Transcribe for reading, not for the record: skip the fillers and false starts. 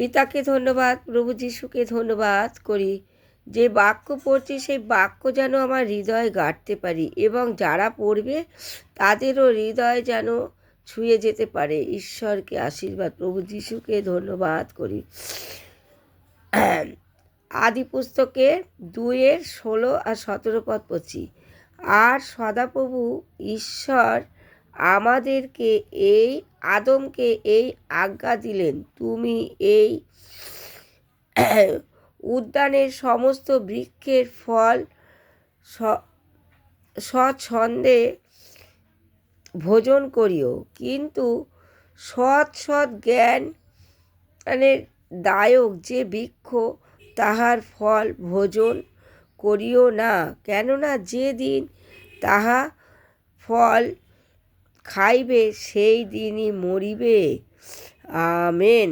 পিতাকে ধন্যবাদ, প্রভু যিশুকে ধন্যবাদ করি যে বাক্য পড়ছি সেই বাক্য যেন আমার হৃদয়ে গাঁথতে পারি এবং যারা পড়বে তাদেরও হৃদয় যেন ছুঁয়ে যেতে পারে। ঈশ্বরকে আশীর্বাদ, প্রভু যিশুকে ধন্যবাদ করি। আদি পুস্তকে 2:16 আর 17 পদ পড়ছি। আর সদাপ্রভু ঈশ্বর আমাদেরকে আদমকে এই আজ্ঞা দিলেন, তুমি এই উদ্যানের সমস্ত বৃক্ষের ফল স্বচ্ছন্দে ভোজন করিও, কিন্তু সৎ জ্ঞানের দায়ক যে বৃক্ষ তাহার ফল ভোজন করিও না, কেননা যে দিন তাহা ফল খাইবে সেই দিনই মরিবে। আমেন।